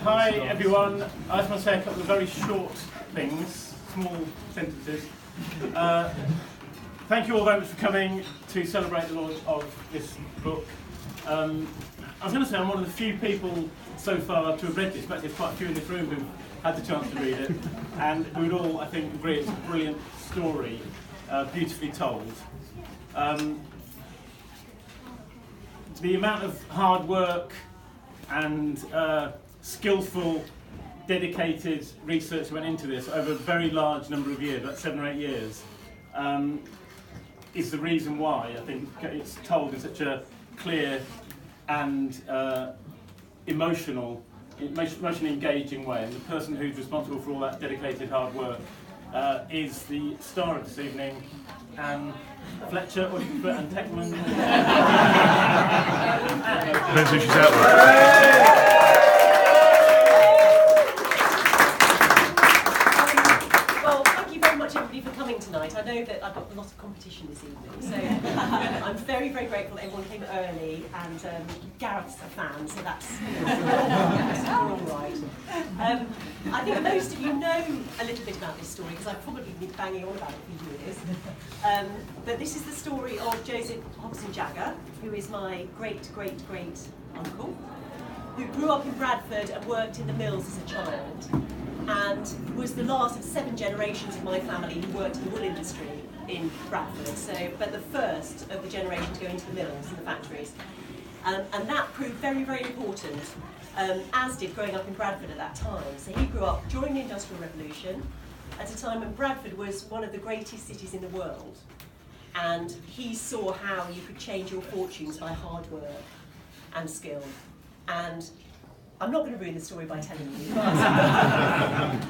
Hi everyone, I just want to say a couple of very short things, small sentences. Thank you all very much for coming to celebrate the launch of this book. I was going to say I'm one of the few people so far to have read this, but there's quite a few in this room who've had the chance to read it, and we would all, I think, agree it's a brilliant story, beautifully told. The amount of hard work and skillful, dedicated research went into this over a very large number of years, about 7 or 8 years, is the reason why I think it's told in such a clear and emotionally engaging way. And the person who's responsible for all that dedicated hard work is the star of this evening, Fletcher, or and Techman. Depends who she's out with. Well, thank you very much everybody for coming tonight. I know that I've got a lot of competition this evening, so I'm very, very grateful everyone came early, and Gareth's a fan, so that's all right. I think most of you know a little bit about this story, because I've probably been banging on about it for years. But this is the story of Joseph Hobson Jagger, who is my great-great-great uncle, who grew up in Bradford and worked in the mills as a child, and was the last of 7 generations of my family who worked in the wool industry in Bradford. But the first of the generation to go into the mills and the factories. And that proved very, very important, as did growing up in Bradford at that time. So he grew up during the Industrial Revolution, at a time when Bradford was one of the greatest cities in the world. And he saw how you could change your fortunes by hard work and skill. And I'm not going to ruin the story by telling you, but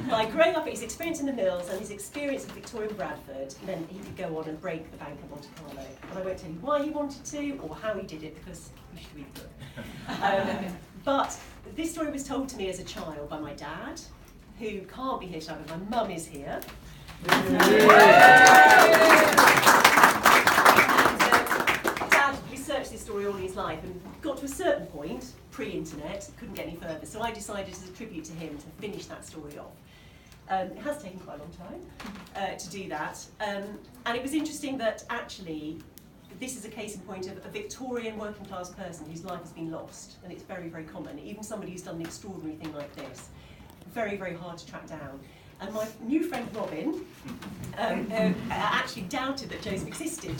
by growing up, his experience in the mills and his experience of Victorian Bradford meant he could go on and break the bank at Monte Carlo. And I won't tell you why he wanted to or how he did it, because you should read the book. But this story was told to me as a child by my dad, who can't be here tonight, but my mum is here. Dad researched this story all his life and got to a certain point, pre-internet, couldn't get any further, so I decided as a tribute to him to finish that story off. It has taken quite a long time to do that, and it was interesting that actually this is a case in point of a Victorian working class person whose life has been lost, and it's very, very common. Even somebody who's done an extraordinary thing like this, very, very hard to track down. And my new friend Robin actually doubted that Joseph existed.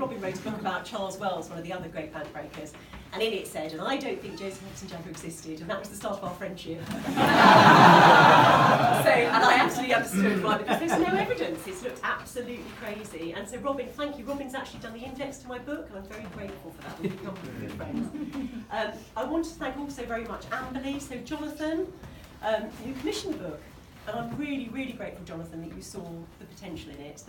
Robin wrote a book about Charles Wells, one of the other great bank breakers, and in it said, and I don't think Joseph Hobson Jagger existed, and that was the start of our friendship. And I absolutely understood why, because there's no evidence. It's looked absolutely crazy. And so Robin, thank you. Robin's actually done the index to my book, and I'm very grateful for that. We've become good friends. I want to thank also very much Amberley, so Jonathan, who commissioned the book. And I'm really, really grateful, Jonathan, that you saw the potential in it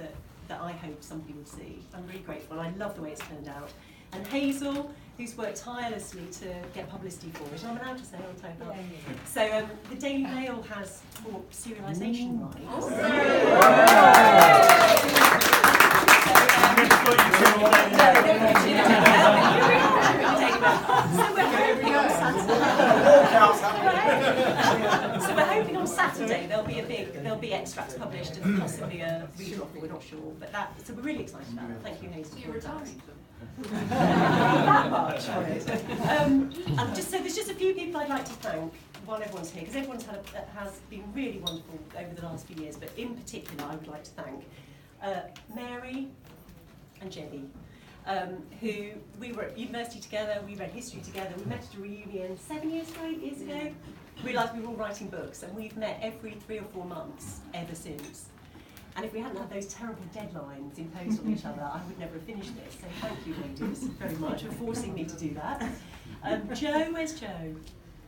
that I hoped somebody would see. I'm really grateful, and I love the way it's turned out. And Hazel, who's worked tirelessly to get publicity for it. I'm allowed to say, aren't I? Yeah. So the Daily Mail has bought serialisation rights. So we're hoping on Saturday there'll be extracts published and possibly a reader offer, we're not sure, but so we're really excited about that. Thank you, Hazel. You're retiring. That much. And there's just a few people I'd like to thank while everyone's here, because everyone's has been really wonderful over the last few years, but in particular I would like to thank Mary and Jenny, who we were at university together, we read history together, we met at a reunion 8 years ago, realised we were all writing books, and we've met every 3 or 4 months ever since. And if we hadn't had those terrible deadlines imposed on each other, I would never have finished this. So thank you, ladies, very much for forcing me to do that. Jo, where's Jo?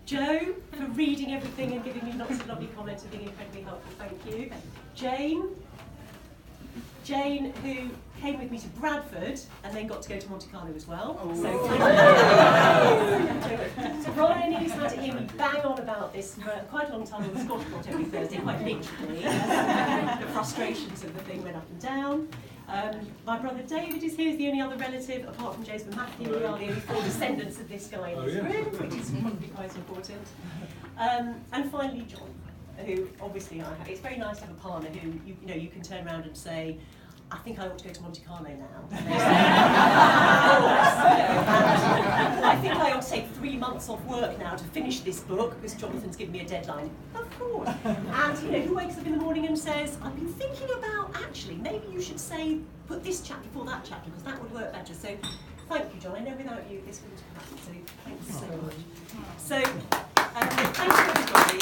Jo, for reading everything and giving me lots of lovely comments and being incredibly helpful, thank you. Jane, who came with me to Bradford and then got to go to Monte Carlo as well. Oh. So thank you. So Brian, who's had to hear me bang on about this for quite a long time on the Scottish Plot every Thursday, quite literally. The frustrations of the thing went up and down. My brother David is here, he's the only other relative, apart from James and Matthew. We are the only 4 descendants of this guy in this room, which is probably quite important. And finally, John, who obviously it's very nice to have a partner who you know you can turn around and say, I think I ought to go to Monte Carlo now. And they say, I think I ought to take 3 months off work now to finish this book because Jonathan's given me a deadline. Of course. And you know, who wakes up in the morning and says, I've been thinking about actually maybe you should say put this chapter before that chapter because that would work better. So thank you, John. I know without you this wouldn't have happened. So thank you so much. So thank you everybody.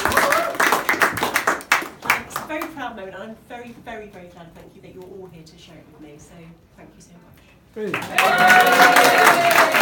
It's a very proud moment, and I'm very, very, very glad, thank you, that you're all here to share it with me. So, thank you so much.